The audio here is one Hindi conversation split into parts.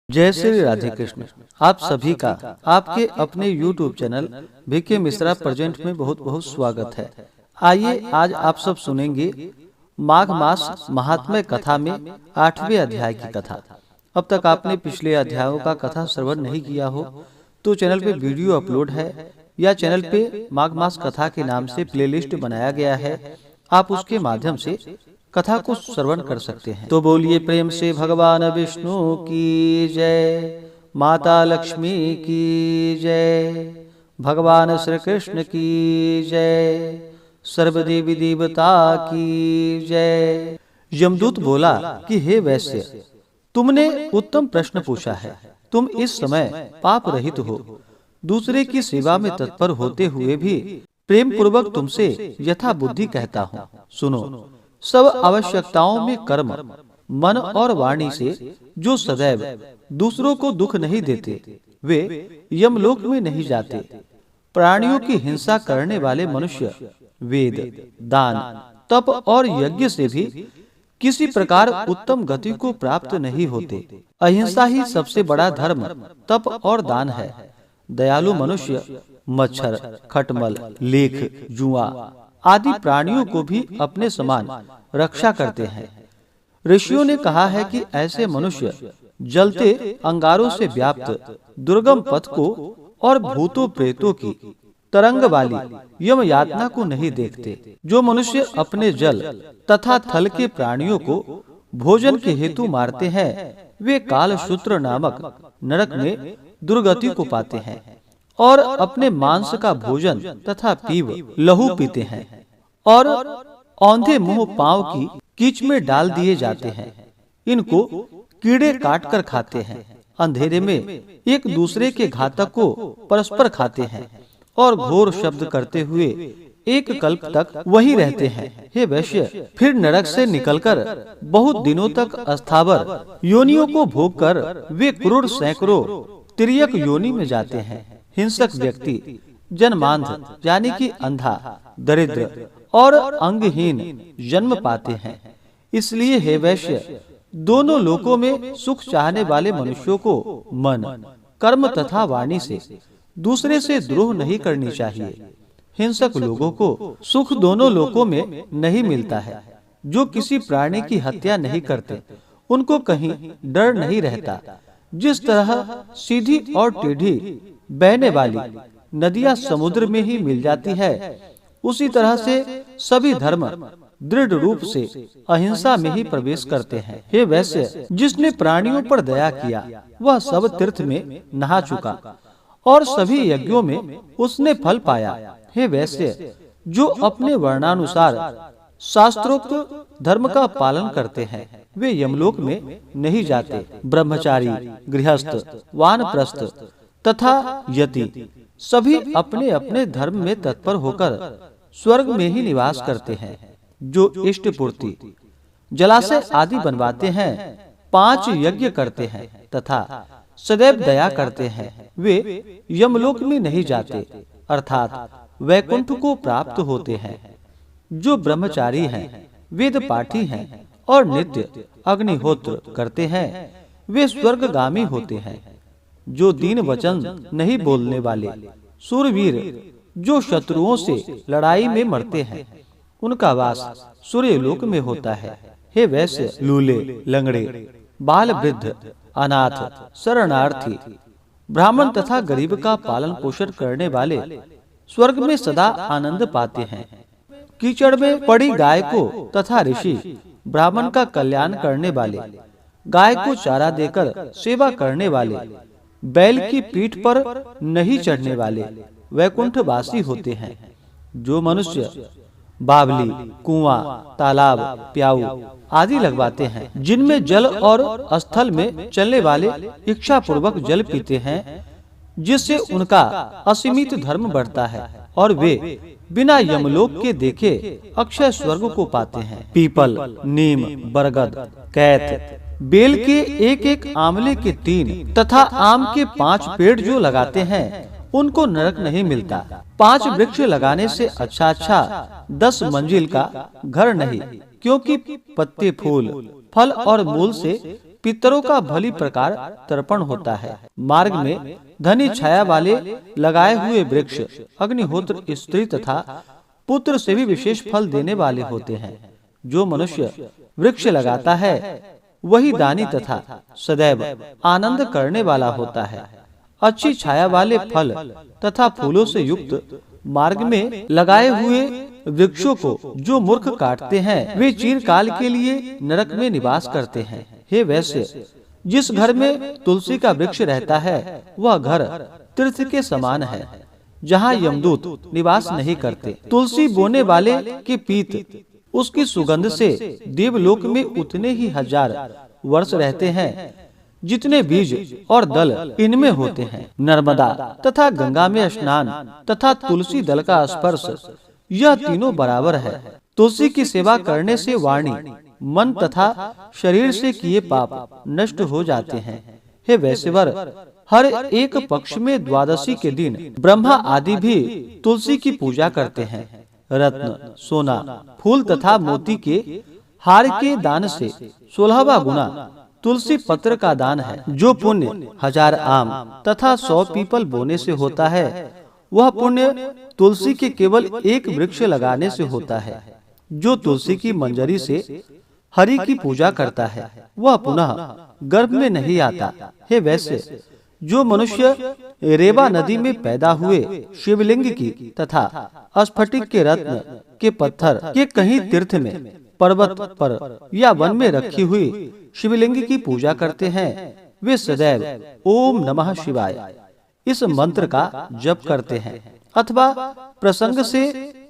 जय श्री राधे कृष्ण। आप सभी का आपके अपने YouTube channel VK Mishra present में बहुत बहुत स्वागत है। आइए आज आप सब सुनेंगे माघ मास महात्म्य कथा में 8वें अध्याय की कथा। अब तक आपने पिछले अध्यायों का कथा श्रवण नहीं किया हो तो चैनल पे वीडियो अपलोड है या चैनल पे माघ मास कथा के नाम से प्लेलिस्ट बनाया गया है, आप उसके माध्यम से कथा को श्रवण कर सकते हैं। तो बोलिए प्रेम से भगवान विष्णु की जय, माता लक्ष्मी की जय, भगवान श्री कृष्ण की जय, सर्वदेवी देवता की जय। यमदूत बोला कि हे वैश्य, तुमने उत्तम प्रश्न पूछा है। तुम इस समय पाप रहित हो, दूसरे की सेवा में तत्पर होते हुए भी प्रेम पूर्वक तुमसे यथा बुद्धि कहता हूँ। सुनो, सब आवश्यकताओं में कर्म, मन और वाणी से जो सदैव दूसरों को दुख नहीं देते, वे यमलोक में नहीं जाते। प्राणियों की हिंसा करने वाले मनुष्य वेद, दान, तप और यज्ञ से भी किसी प्रकार उत्तम गति को प्राप्त नहीं होते। अहिंसा ही सबसे बड़ा धर्म, तप और दान है। दयालु मनुष्य मच्छर, खटमल, लेख, जुआ आदि प्राणियों को भी अपने समान रक्षा करते हैं। ऋषियों ने कहा है कि ऐसे मनुष्य जलते अंगारों से व्याप्त दुर्गम पथ को और भूतों प्रेतों की तरंग वाली यम यातना को नहीं देखते। जो मनुष्य अपने जल तथा थल के प्राणियों को भोजन के हेतु मारते हैं, वे कालसूत्र नामक नरक में दुर्गति को पाते हैं और अपने मांस का भोजन तथा पीव लहू पीते हैं और औंधे मुंह पांव की कीच में डाल दिए जाते हैं। इनको कीड़े काट कर खाते हैं। अंधेरे में एक दूसरे के घातक को परस्पर खाते हैं और घोर शब्द करते हुए एक कल्प तक वहीं रहते हैं। हे वैश्य, फिर नरक से निकलकर बहुत दिनों तक अस्थावर योनियों को भोग कर वे क्रूर सैकड़ों तिर्यक योनि में जाते हैं। हिंसक व्यक्ति जन्मांध यानी कि अंधा, दरिद्र और अंगहीन जन्म पाते हैं। इसलिए हे वैश्य, दोनों लोकों में सुख चाहने वाले मनुष्यों को मन, कर्म तथा वाणी से दूसरे से द्रोह नहीं करनी चाहिए। हिंसक लोगों को सुख दोनों लोकों में नहीं मिलता है। जो किसी प्राणी की हत्या नहीं करते, उनको कहीं डर नहीं रहता। जिस तरह सीधी और टेढ़ी बहने वाली नदियां समुद्र में ही मिल जाती है, उसी तरह से सभी धर्म दृढ़ रूप से अहिंसा में ही प्रवेश करते हैं। हे वैश्य, जिसने प्राणियों पर दया किया वह सब तीर्थ में नहा चुका और सभी यज्ञों में उसने फल पाया। हे वैश्य, जो अपने वर्णानुसार शास्त्रोक्त धर्म का पालन करते हैं, वे यमलोक में नहीं जाते। ब्रह्मचारी, गृहस्थ, वानप्रस्थ तथा यति सभी अपने अपने धर्म में तत्पर होकर स्वर्ग में ही निवास करते हैं। जो इष्ट पूर्ति, जलाशय आदि बनवाते हैं, 5 यज्ञ करते हैं तथा सदैव दया करते हैं, वे यमलोक में नहीं जाते अर्थात वैकुंठ को प्राप्त होते हैं। जो ब्रह्मचारी हैं, वेद पाठी हैं और नित्य अग्निहोत्र करते हैं, वे स्वर्गगामी होते हैं। जो दीन वचन नहीं बोलने वाले सूरवीर, जो शत्रुओं से लड़ाई में मरते हैं, उनका वास सूर्य लोक में होता है। हे वैश्य, लूले, लंगड़े, बाल वृद्ध, अनाथ, शरणार्थी, ब्राह्मण तथा गरीब का पालन पोषण करने वाले स्वर्ग में सदा आनंद पाते हैं। कीचड़ में पड़ी गाय को तथा ऋषि ब्राह्मण का कल्याण करने वाले, गाय को चारा देकर सेवा करने वाले, बैल की पीठ पर नहीं चढ़ने वाले वैकुंठ वासी होते हैं। जो मनुष्य बावली, कुआं, तालाब, प्याऊ आदि लगवाते हैं, जिनमें जल और स्थल में चलने वाले इच्छा पूर्वक जल पीते हैं, जिससे उनका असीमित धर्म बढ़ता है और वे बिना यमलोक के देखे अक्षय स्वर्ग को पाते हैं। पीपल, नीम, बरगद, कैथ, बेल के एक एक, आंवले के 3 तथा आम के 5 पेड़ जो लगाते हैं, उनको नरक नहीं मिलता। 5 वृक्ष लगाने से अच्छा 10 मंजिल का घर नहीं, क्योंकि पत्ते, फूल, फल और मूल से पितरों का भली प्रकार तर्पण होता है। मार्ग में धनी छाया वाले लगाए हुए वृक्ष अग्निहोत्र स्त्री तथा पुत्र से भी विशेष फल देने वाले होते हैं। जो मनुष्य वृक्ष लगाता है वही दानी तथा सदैव आनंद करने वाला होता है। अच्छी छाया वाले फल तथा फूलों से युक्त मार्ग में लगाए हुए वृक्षों को जो मूर्ख काटते हैं वे चिरकाल के लिए नरक में निवास करते हैं। हे वैश्य, जिस घर में तुलसी का वृक्ष रहता है वह घर तीर्थ के समान है, जहाँ यमदूत निवास नहीं करते। तुलसी बोने वाले के पीत उसकी सुगंध से देवलोक में उतने ही हजार वर्ष रहते हैं जितने बीज और दल इनमें होते हैं। नर्मदा तथा गंगा में स्नान तथा तुलसी दल का स्पर्श, यह तीनों बराबर है। तुलसी की सेवा करने से वाणी, मन तथा शरीर से किए पाप नष्ट हो जाते हैं। हे वैश्यवर, हर एक पक्ष में द्वादशी के दिन ब्रह्मा आदि भी तुलसी की पूजा करते हैं। रत्न, सोना, फूल तथा मोती के हार के दान से 16वां गुना तुलसी पत्र का दान है। जो पुण्य 1000 आम तथा 100 पीपल बोने से होता है वह पुण्य तुलसी के केवल एक वृक्ष लगाने से होता है। जो तुलसी की मंजरी से हरि की पूजा करता है वह पुनः गर्भ में नहीं आता। हे वैश्य, जो मनुष्य रेवा नदी में पैदा हुए शिवलिंग की तथा स्फटिक के रत्न के पत्थर के कहीं तीर्थ में, पर्वत पर या वन में रखी हुई शिवलिंग की पूजा करते हैं वे सदैव ओम नमः शिवाय इस मंत्र का जप करते हैं। अथवा प्रसंग से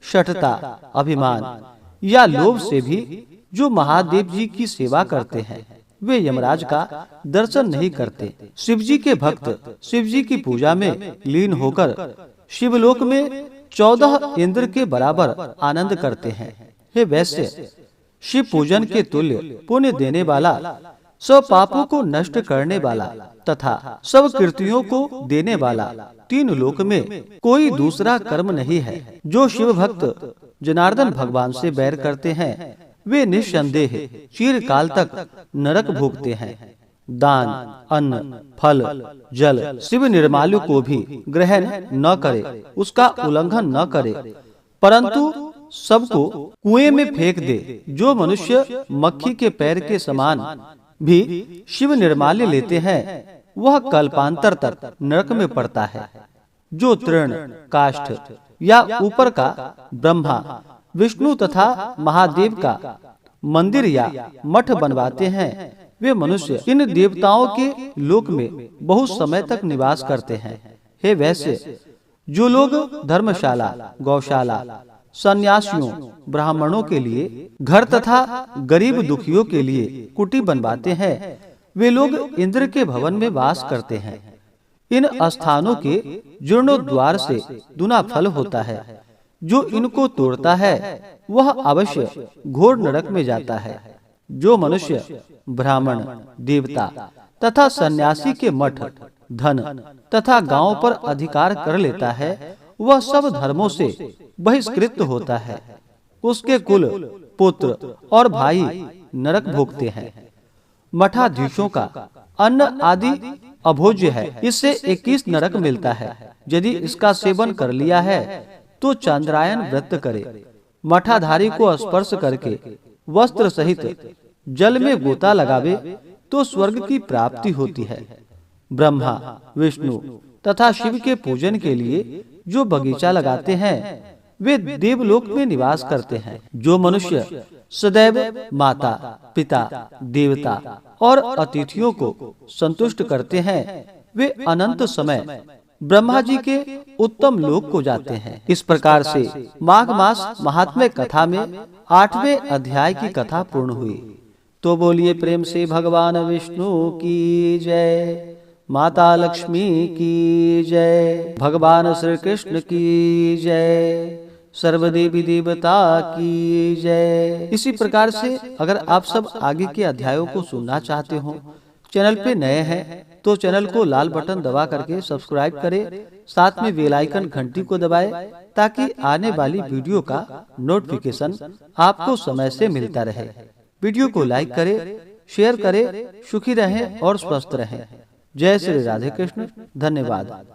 शठता, अभिमान या लोभ से भी जो महादेव जी की सेवा करते हैं वे यमराज का दर्शन नहीं करते। शिव जी के भक्त शिव जी की पूजा में लीन होकर शिवलोक में 14 इंद्र के बराबर आनंद करते हैं। हे वैश्य, शिव पूजन के तुल्य पुण्य देने वाला, सब पापों को नष्ट करने वाला तथा सब कृतियों को देने वाला तीन लोक में कोई दूसरा कर्म नहीं है। जो शिव भक्त जनार्दन भगवान से बैर करते हैं वे निस्संदेह चिरकाल तक नरक भोगते हैं। दान, अन्न, फल, जल शिव निर्माल्य को भी ग्रहण न करे, उसका उल्लंघन न करे, परंतु सबको कुएं में फेंक दे। जो मनुष्य मक्खी के पैर के समान भी शिव निर्माल्य लेते हैं वह कल्पांतर तक नरक में पड़ता है। जो तृण, काष्ठ या ऊपर का ब्रह्मा, विष्णु तथा महादेव का मंदिर या मठ बनवाते हैं वे मनुष्य इन देवताओं के लोक में बहुत समय तक निवास करते हैं। हे वैश्य, जो लोग धर्मशाला, गौशाला, सन्यासियों, ब्राह्मणों के लिए घर तथा गरीब दुखियों के लिए कुटी बनवाते हैं वे लोग इंद्र के भवन में वास करते हैं। इन स्थानों के जीर्णोद्वार से दुना फल होता है। जो इनको तोड़ता है वह अवश्य घोर नरक में जाता है। जो मनुष्य ब्राह्मण, देवता तथा सन्यासी के मठ, धन तथा गांव पर अधिकार कर लेता है वह सब धर्मों से बहिष्कृत होता है। उसके कुल, पुत्र और भाई नरक भोगते हैं। मठाधीशों का अन्न आदि अभोज्य है, इससे 21 नरक मिलता है। यदि इसका सेवन कर लिया है तो चांद्रायन व्रत करे। मठाधारी को स्पर्श करके वस्त्र सहित जल में गोता लगावे तो स्वर्ग की प्राप्ति होती है। ब्रह्मा, विष्णु तथा शिव के पूजन के लिए जो बगीचा लगाते हैं वे देवलोक में निवास करते हैं। जो मनुष्य सदैव माता, पिता, देवता और अतिथियों को संतुष्ट करते हैं वे अनंत समय ब्रह्मा जी के उत्तम लोक को जाते हैं। इस प्रकार से माघ मास महात्म्य कथा में 8वें अध्याय की कथा पूर्ण हुई। तो बोलिए प्रेम से भगवान विष्णु की जय, माता लक्ष्मी की जय, भगवान श्री कृष्ण की जय, सर्वदेवी देवता की जय। इसी प्रकार से अगर आप सब आगे के अध्यायों को सुनना चाहते हो, चैनल पे नए हैं तो चैनल को लाल बटन दबा करके सब्सक्राइब करें, साथ में बेल आइकन घंटी को दबाएं ताकि आने वाली वीडियो का नोटिफिकेशन आपको समय से मिलता रहे। वीडियो को लाइक करें, शेयर करें। सुखी रहें और स्वस्थ रहें। जय श्री राधे कृष्ण। धन्यवाद।